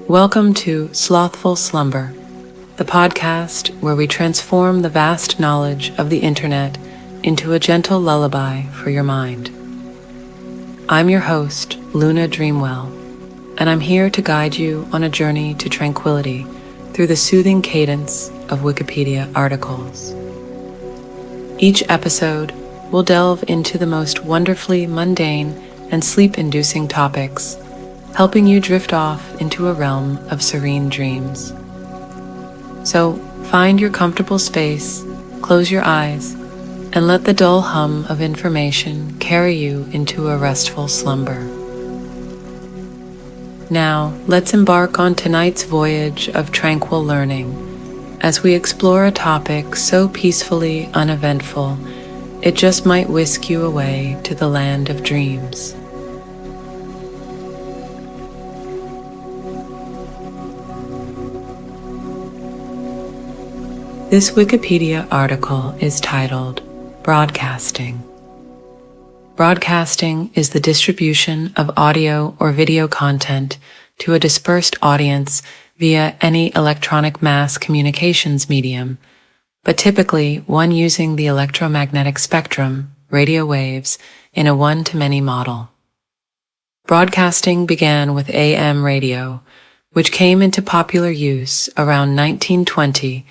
Welcome to Slothful Slumber, the podcast where we transform the vast knowledge of the internet into a gentle lullaby for your mind. I'm your host, Luna Dreamwell, and I'm here to guide you on a journey to tranquility through the soothing cadence of Wikipedia articles. Each episode will delve into the most wonderfully mundane and sleep-inducing topics, helping you drift off into a realm of serene dreams. So find your comfortable space, close your eyes, and let the dull hum of information carry you into a restful slumber. Now, let's embark on tonight's voyage of tranquil learning as we explore a topic so peacefully uneventful, it just might whisk you away to the land of dreams. This Wikipedia article is titled Broadcasting. Broadcasting is the distribution of audio or video content to a dispersed audience via any electronic mass communications medium, but typically one using the electromagnetic spectrum, radio waves, in a one-to-many model. Broadcasting began with AM radio, which came into popular use around 1920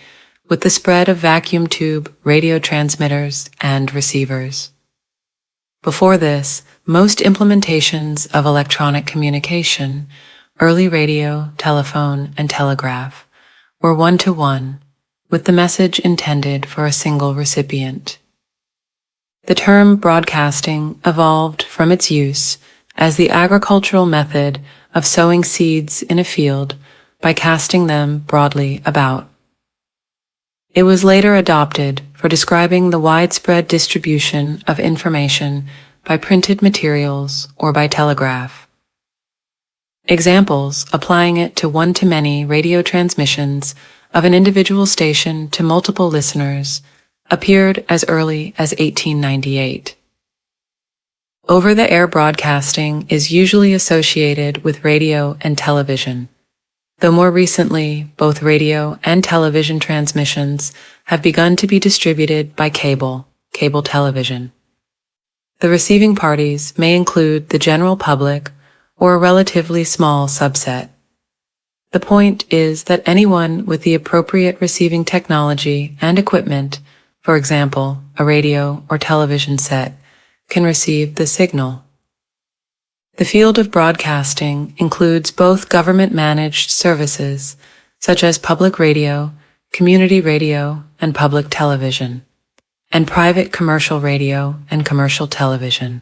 with the spread of vacuum tube radio transmitters and receivers. Before this, most implementations of electronic communication, early radio, telephone, and telegraph, were one-to-one, with the message intended for a single recipient. The term broadcasting evolved from its use as the agricultural method of sowing seeds in a field by casting them broadly about. It was later adopted for describing the widespread distribution of information by printed materials or by telegraph. Examples applying it to one-to-many radio transmissions of an individual station to multiple listeners appeared as early as 1898. Over-the-air broadcasting is usually associated with radio and television, though more recently, both radio and television transmissions have begun to be distributed by cable television. The receiving parties may include the general public or a relatively small subset. The point is that anyone with the appropriate receiving technology and equipment, for example, a radio or television set, can receive the signal. The field of broadcasting includes both government-managed services, such as public radio, community radio, and public television, and private commercial radio and commercial television.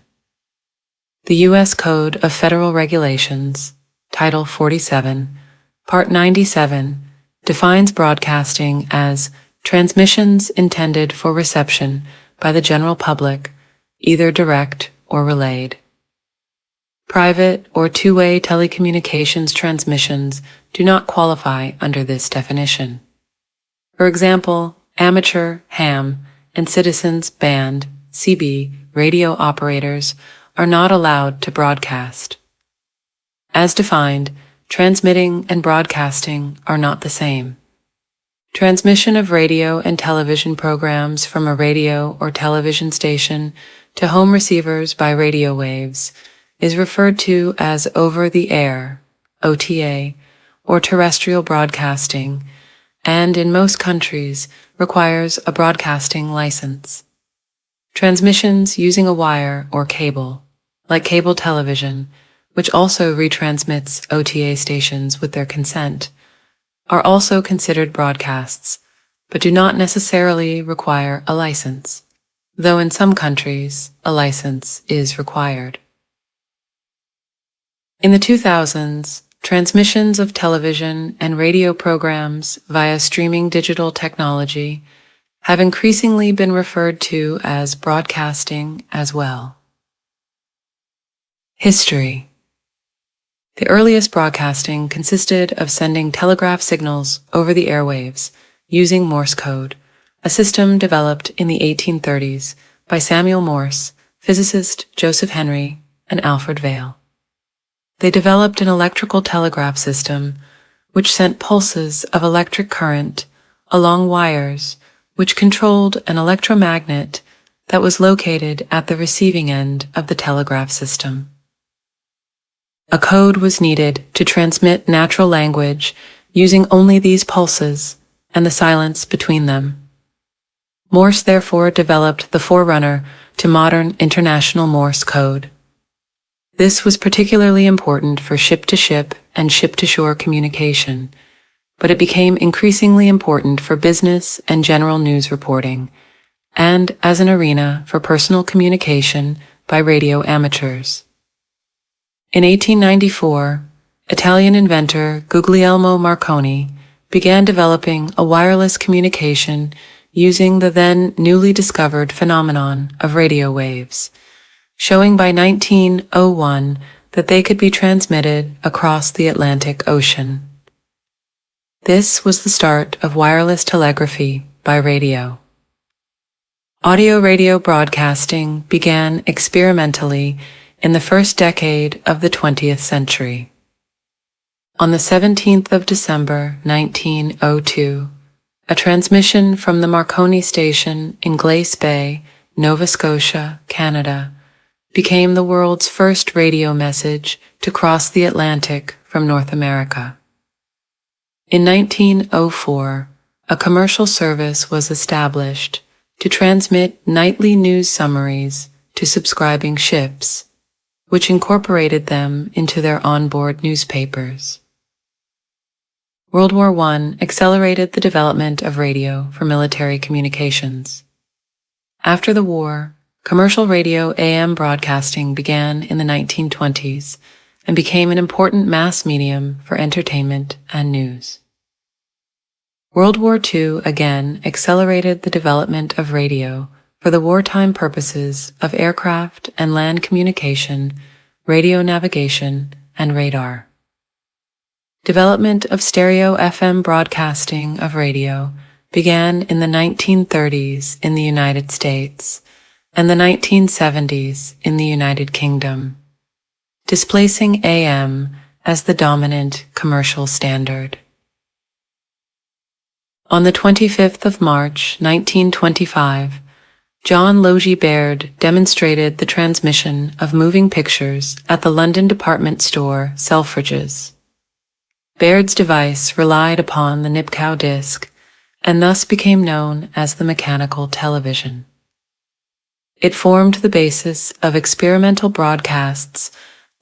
The U.S. Code of Federal Regulations, Title 47, Part 97, defines broadcasting as transmissions intended for reception by the general public, either direct or relayed. Private or two-way telecommunications transmissions do not qualify under this definition. For example, amateur, ham, and citizens band, CB, radio operators are not allowed to broadcast. As defined, transmitting and broadcasting are not the same. Transmission of radio and television programs from a radio or television station to home receivers by radio waves is referred to as over-the-air, OTA, or terrestrial broadcasting, and in most countries requires a broadcasting license. Transmissions using a wire or cable, like cable television, which also retransmits OTA stations with their consent, are also considered broadcasts, but do not necessarily require a license, though in some countries a license is required. In the 2000s, transmissions of television and radio programs via streaming digital technology have increasingly been referred to as broadcasting as well. History. The earliest broadcasting consisted of sending telegraph signals over the airwaves using Morse code, a system developed in the 1830s by Samuel Morse, physicist Joseph Henry, and Alfred Vail. they developed an electrical telegraph system which sent pulses of electric current along wires which controlled an electromagnet that was located at the receiving end of the telegraph system. A code was needed to transmit natural language using only these pulses and the silence between them. Morse therefore developed the forerunner to modern International Morse code. This was particularly important for ship-to-ship and ship-to-shore communication, but it became increasingly important for business and general news reporting, and as an arena for personal communication by radio amateurs. In 1894, Italian inventor Guglielmo Marconi began developing a wireless communication using the then newly discovered phenomenon of radio waves, showing by 1901 that they could be transmitted across the Atlantic Ocean. This was the start of wireless telegraphy by radio. Audio-radio broadcasting began experimentally in the first decade of the 20th century. On the 17th of December, 1902, a transmission from the Marconi station in Glace Bay, Nova Scotia, Canada, became the world's first radio message to cross the Atlantic from North America. In 1904, a commercial service was established to transmit nightly news summaries to subscribing ships, which incorporated them into their onboard newspapers. World War I accelerated the development of radio for military communications. After the war, commercial radio AM broadcasting began in the 1920s and became an important mass medium for entertainment and news. World War II again accelerated the development of radio for the wartime purposes of aircraft and land communication, radio navigation, and radar. Development of stereo FM broadcasting of radio began in the 1930s in the United States and the 1970s in the United Kingdom, displacing AM as the dominant commercial standard. On the 25th of March, 1925, John Logie Baird demonstrated the transmission of moving pictures at the London department store Selfridges. Baird's device relied upon the Nipkow disc and thus became known as the mechanical television. It formed the basis of experimental broadcasts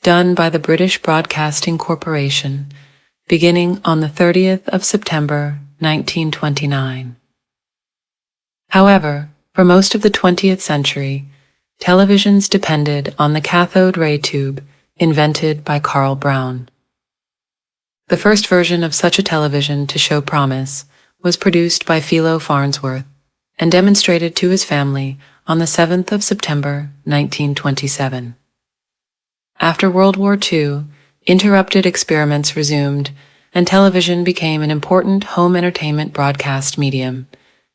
done by the British Broadcasting Corporation beginning on the 30th of September, 1929. However, for most of the 20th century, televisions depended on the cathode ray tube invented by Carl Brown. The first version of such a television to show promise was produced by Philo Farnsworth and demonstrated to his family on the 7th of September, 1927. After World War II, interrupted experiments resumed, and television became an important home entertainment broadcast medium,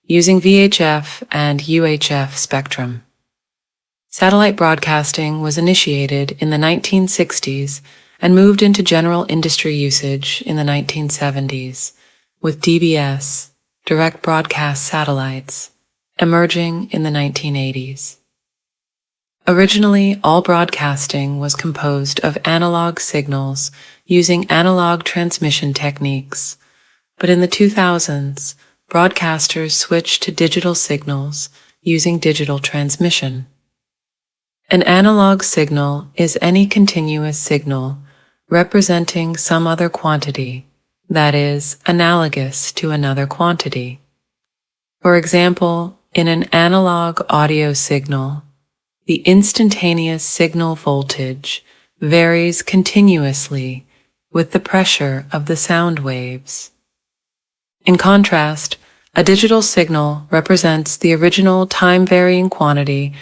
using VHF and UHF spectrum. Satellite broadcasting was initiated in the 1960s and moved into general industry usage in the 1970s, with DBS, direct broadcast satellites, emerging in the 1980s. Originally, all broadcasting was composed of analog signals using analog transmission techniques, but in the 2000s, broadcasters switched to digital signals using digital transmission. An analog signal is any continuous signal representing some other quantity that is analogous to another quantity. For example, in an analog audio signal, the instantaneous signal voltage varies continuously with the pressure of the sound waves. In contrast, a digital signal represents the original time-varying quantity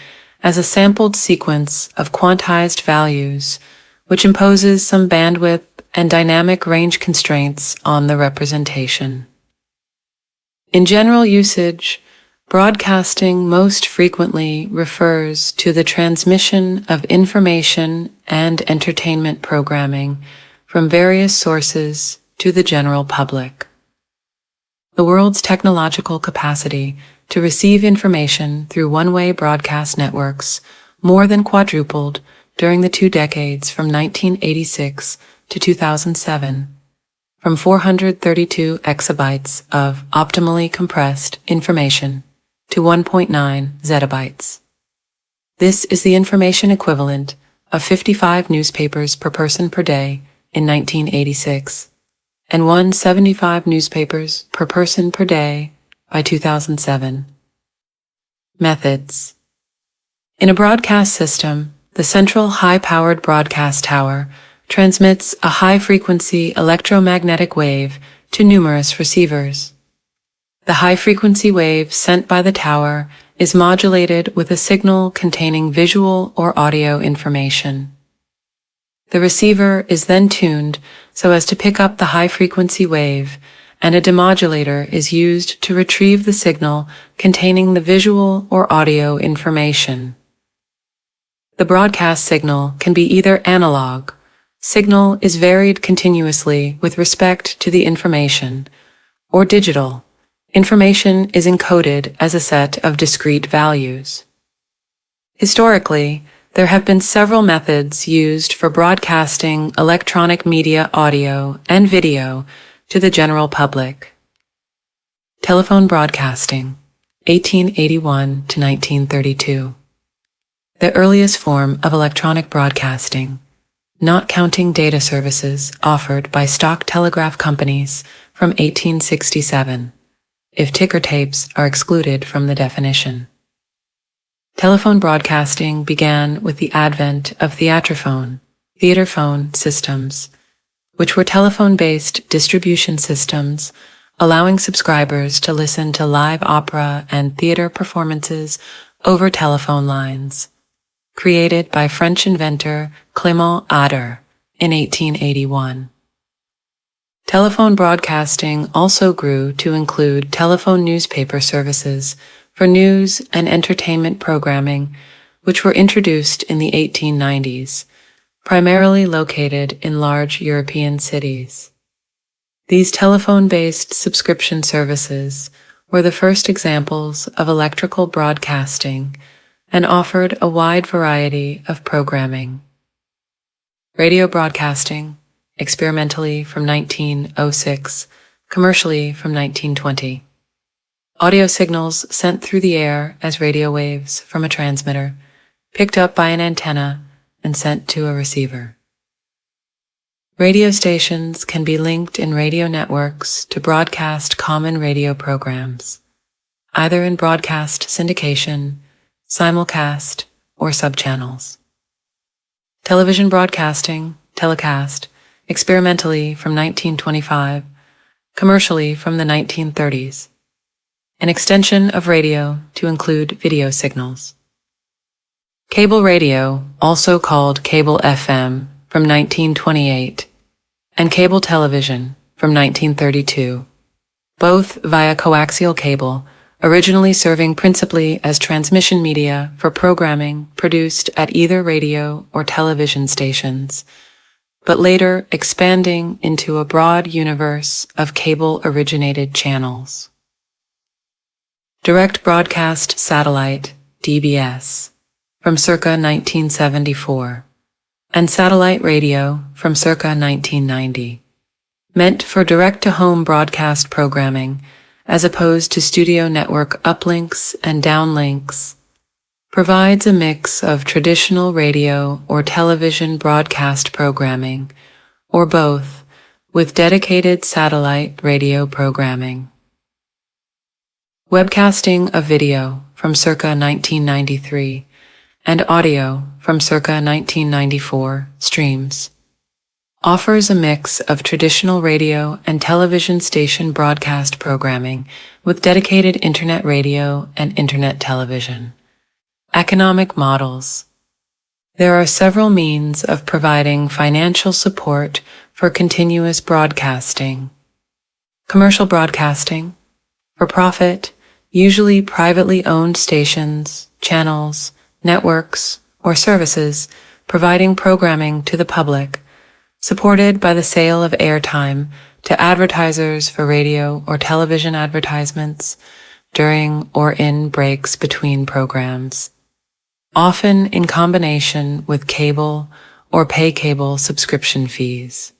as a sampled sequence of quantized values, which imposes some bandwidth and dynamic range constraints on the representation. In general usage, Broadcasting most frequently refers to the transmission of information and entertainment programming from various sources to the general public. The world's technological capacity to receive information through one-way broadcast networks more than quadrupled during the 2 decades from 1986 to 2007, from 432 exabytes of optimally compressed information to 1.9 zettabytes. This is the information equivalent of 55 newspapers per person per day in 1986 and 175 newspapers per person per day by 2007. Methods. In a broadcast system, the central high-powered broadcast tower transmits a high-frequency electromagnetic wave to numerous receivers. The high-frequency wave sent by the tower is modulated with a signal containing visual or audio information. The receiver is then tuned so as to pick up the high-frequency wave, and a demodulator is used to retrieve the signal containing the visual or audio information. The broadcast signal can be either analog. Signal is varied continuously with respect to the information, or digital. Information is encoded as a set of discrete values. Historically, there have been several methods used for broadcasting electronic media audio and video to the general public. Telephone broadcasting, 1881 to 1932. The earliest form of electronic broadcasting, not counting data services offered by stock telegraph companies from 1867. If ticker tapes are excluded from the definition. Telephone broadcasting began with the advent of theatrophone, theater phone systems, which were telephone-based distribution systems allowing subscribers to listen to live opera and theater performances over telephone lines, created by French inventor Clément Ader in 1881. Telephone broadcasting also grew to include telephone newspaper services for news and entertainment programming, which were introduced in the 1890s, primarily located in large European cities. These telephone-based subscription services were the first examples of electrical broadcasting and offered a wide variety of programming. Radio broadcasting, experimentally from 1906, commercially from 1920. Audio signals sent through the air as radio waves from a transmitter, picked up by an antenna and sent to a receiver. Radio stations can be linked in radio networks to broadcast common radio programs, either in broadcast syndication, simulcast, or subchannels. Television broadcasting, telecast, experimentally from 1925, commercially from the 1930s. An extension of radio to include video signals. Cable radio, also called cable FM, from 1928, and cable television from 1932, both via coaxial cable, originally serving principally as transmission media for programming produced at either radio or television stations, but later expanding into a broad universe of cable-originated channels. Direct broadcast satellite, DBS, from circa 1974, and satellite radio from circa 1990, meant for direct-to-home broadcast programming as opposed to studio network uplinks and downlinks, provides a mix of traditional radio or television broadcast programming, or both, with dedicated satellite radio programming. Webcasting of video from circa 1993 and audio from circa 1994 streams offers a mix of traditional radio and television station broadcast programming with dedicated internet radio and internet television. Economic models. There are several means of providing financial support for continuous broadcasting. Commercial broadcasting, for profit, usually privately owned stations, channels, networks, or services providing programming to the public, supported by the sale of airtime to advertisers for radio or television advertisements during or in breaks between programs, often in combination with cable or pay cable subscription fees.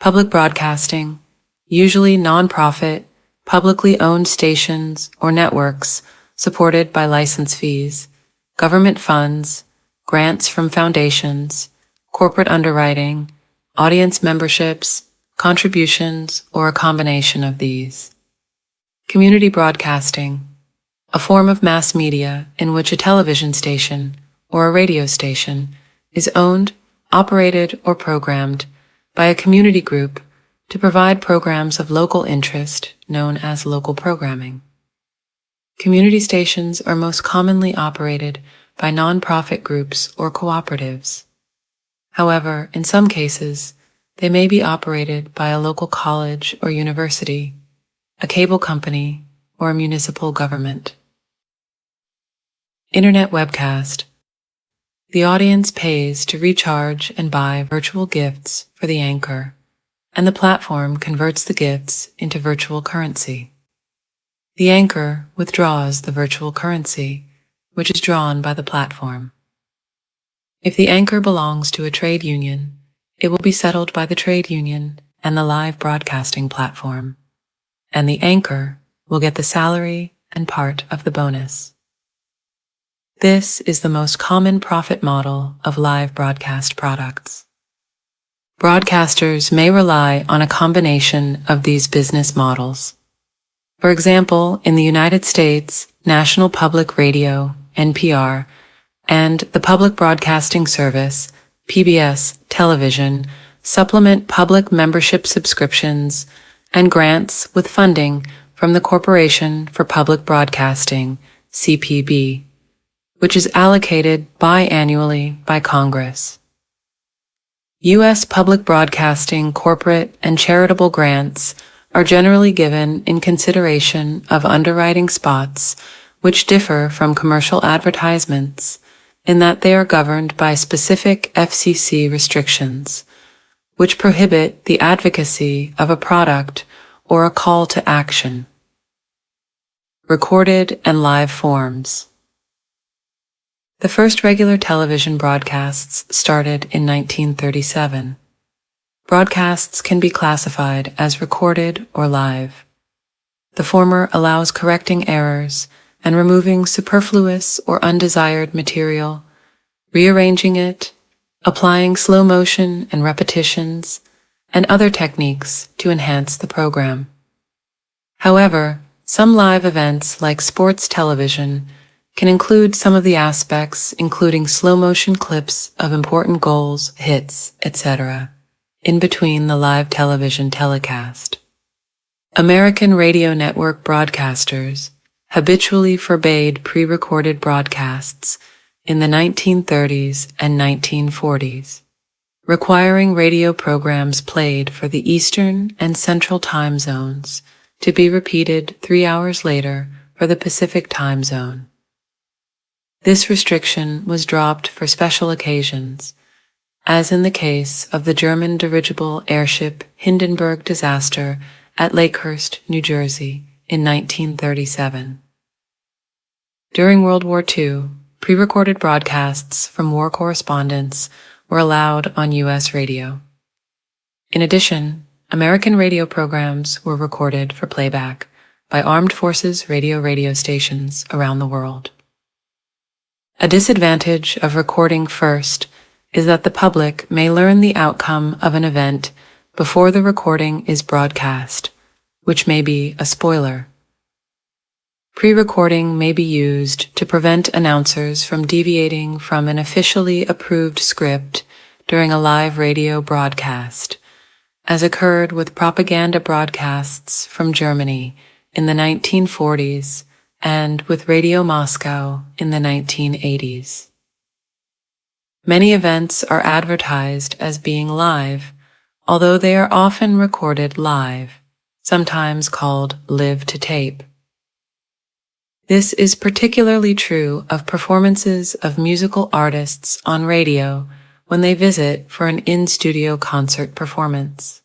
Public broadcasting, usually nonprofit, publicly owned stations or networks supported by license fees, government funds, grants from foundations, corporate underwriting, audience memberships, contributions, or a combination of these. Community broadcasting, a form of mass media in which a television station or a radio station is owned, operated, or programmed by a community group to provide programs of local interest known as local programming. Community stations are most commonly operated by nonprofit groups or cooperatives. However, in some cases, they may be operated by a local college or university, a cable company, or a municipal government. Internet webcast. The audience pays to recharge and buy virtual gifts for the anchor, and the platform converts the gifts into virtual currency. The anchor withdraws the virtual currency, which is drawn by the platform. If the anchor belongs to a trade union, it will be settled by the trade union and the live broadcasting platform, and the anchor will get the salary and part of the bonus. This is the most common profit model of live broadcast products. Broadcasters may rely on a combination of these business models. For example, in the United States, National Public Radio, NPR, and the Public Broadcasting Service, PBS Television, supplement public membership subscriptions and grants with funding from the Corporation for Public Broadcasting, CPB, which is allocated biannually by Congress. U.S. public broadcasting, corporate, and charitable grants are generally given in consideration of underwriting spots, which differ from commercial advertisements in that they are governed by specific FCC restrictions, which prohibit the advocacy of a product or a call to action. Recorded and live forms. The first regular television broadcasts started in 1937. Broadcasts can be classified as recorded or live. The former allows correcting errors and removing superfluous or undesired material, rearranging it, applying slow motion and repetitions, and other techniques to enhance the program. However, some live events like sports television can include some of the aspects, including slow motion clips of important goals, hits, etc., in between the live television telecast. American radio network broadcasters habitually forbade pre-recorded broadcasts in the 1930s and 1940s, requiring radio programs played for the Eastern and Central time zones to be repeated 3 hours later for the Pacific time zone. This restriction was dropped for special occasions, as in the case of the German dirigible airship Hindenburg disaster at Lakehurst, New Jersey, in 1937. During World War II, pre-recorded broadcasts from war correspondents were allowed on U.S. radio. In addition, American radio programs were recorded for playback by armed forces radio stations around the world. A disadvantage of recording first is that the public may learn the outcome of an event before the recording is broadcast, which may be a spoiler. Pre-recording may be used to prevent announcers from deviating from an officially approved script during a live radio broadcast, as occurred with propaganda broadcasts from Germany in the 1940s and with Radio Moscow in the 1980s. Many events are advertised as being live, although they are often recorded live, sometimes called live to tape. This is particularly true of performances of musical artists on radio when they visit for an in-studio concert performance.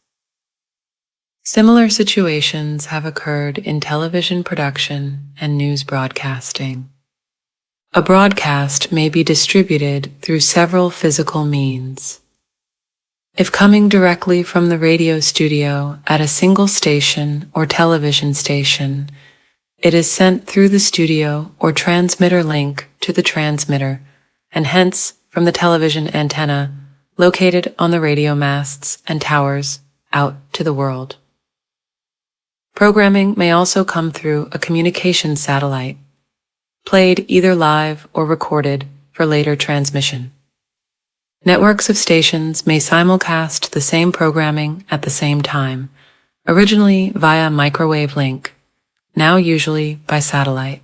Similar situations have occurred in television production and news broadcasting. A broadcast may be distributed through several physical means. If coming directly from the radio studio at a single station or television station, it is sent through the studio or transmitter link to the transmitter, and hence from the television antenna located on the radio masts and towers out to the world. Programming may also come through a communication satellite, played either live or recorded for later transmission. Networks of stations may simulcast the same programming at the same time, originally via microwave link, now usually by satellite.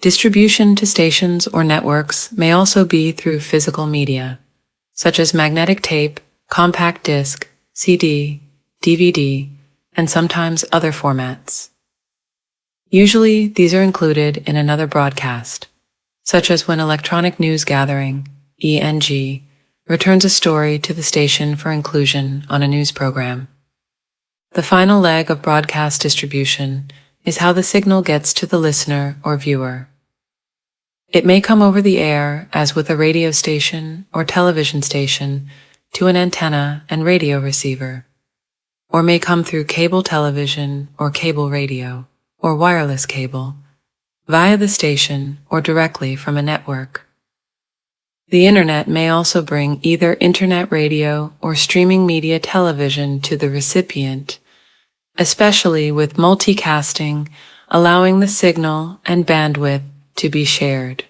Distribution to stations or networks may also be through physical media, such as magnetic tape, compact disc, CD, DVD, and sometimes other formats. Usually, these are included in another broadcast, such as when Electronic News Gathering, ENG, returns a story to the station for inclusion on a news program. The final leg of broadcast distribution is how the signal gets to the listener or viewer. It may come over the air, as with a radio station or television station, to an antenna and radio receiver, or may come through cable television or cable radio, or wireless cable, via the station or directly from a network. The Internet may also bring either Internet radio or streaming media television to the recipient, especially with multicasting, allowing the signal and bandwidth to be shared.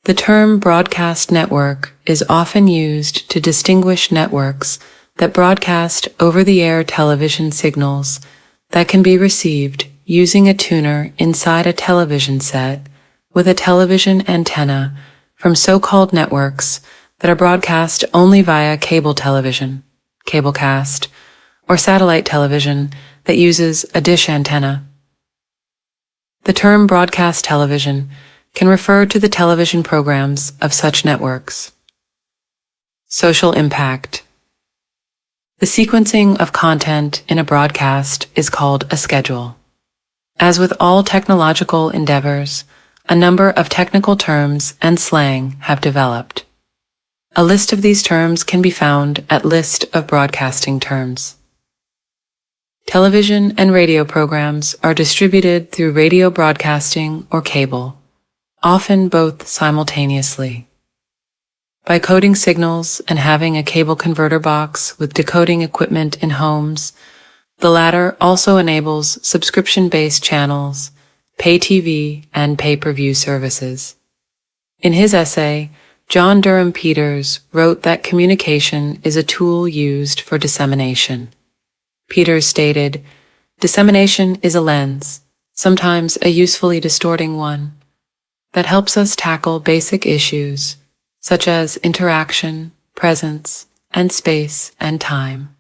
The term broadcast network is often used to distinguish networks that broadcast over-the-air television signals that can be received using a tuner inside a television set with a television antenna from so-called networks that are broadcast only via cable television, cablecast, or satellite television that uses a dish antenna. The term broadcast television can refer to the television programs of such networks. Social impact. The sequencing of content in a broadcast is called a schedule. As with all technological endeavors, a number of technical terms and slang have developed. A list of these terms can be found at List of Broadcasting Terms. Television and radio programs are distributed through radio broadcasting or cable, often both simultaneously. By coding signals and having a cable converter box with decoding equipment in homes, the latter also enables subscription-based channels, pay TV, and pay-per-view services. In his essay, John Durham Peters wrote that communication is a tool used for dissemination. Peters stated, "Dissemination is a lens, sometimes a usefully distorting one, that helps us tackle basic issues such as interaction, presence, and space and time,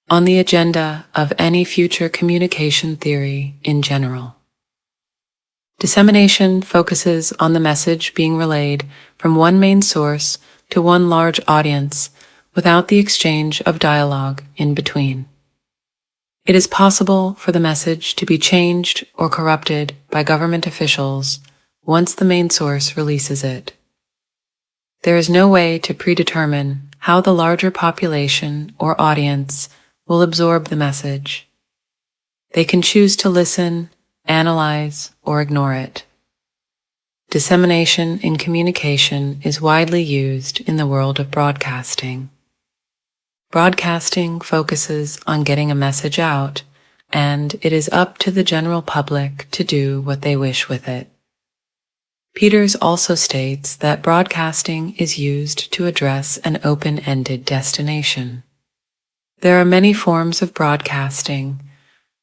on the agenda of any future communication theory in general." Dissemination focuses on the message being relayed from one main source to one large audience without the exchange of dialogue in between. It is possible for the message to be changed or corrupted by government officials once the main source releases it. There is no way to predetermine how the larger population or audience will absorb the message. They can choose to listen, analyze, or ignore it. Dissemination in communication is widely used in the world of broadcasting. Broadcasting focuses on getting a message out, and it is up to the general public to do what they wish with it. Peters also states that broadcasting is used to address an open-ended destination. There are many forms of broadcasting,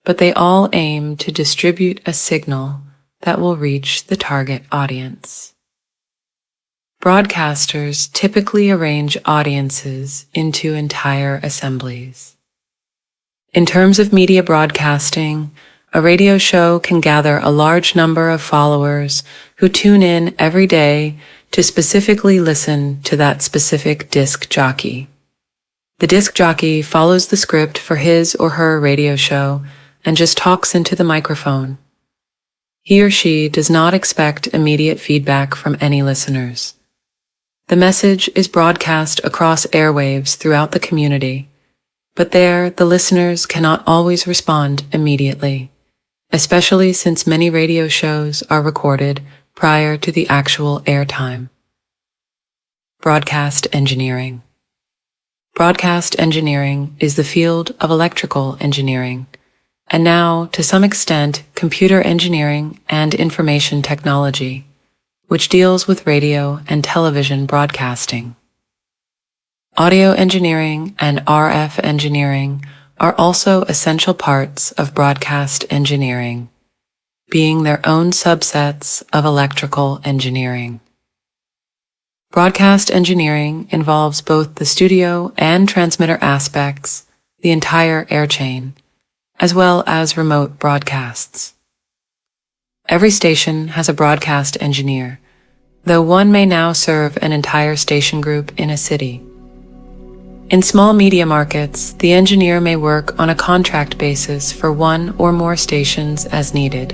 but they all aim to distribute a signal that will reach the target audience. Broadcasters typically arrange audiences into entire assemblies. In terms of media broadcasting, A radio show can gather a large number of followers who tune in every day to specifically listen to that specific disc jockey. The disc jockey follows the script for his or her radio show and just talks into the microphone. He or she does not expect immediate feedback from any listeners. The message is broadcast across airwaves throughout the community, but there the listeners cannot always respond immediately, especially since many radio shows are recorded prior to the actual airtime. Broadcast engineering. Broadcast engineering is the field of electrical engineering, and now, to some extent, computer engineering and information technology, which deals with radio and television broadcasting. Audio engineering and RF engineering are also essential parts of broadcast engineering, being their own subsets of electrical engineering. Broadcast engineering involves both the studio and transmitter aspects, the entire air chain, as well as remote broadcasts. Every station has a broadcast engineer, though one may now serve an entire station group in a city. In small media markets, the engineer may work on a contract basis for one or more stations as needed.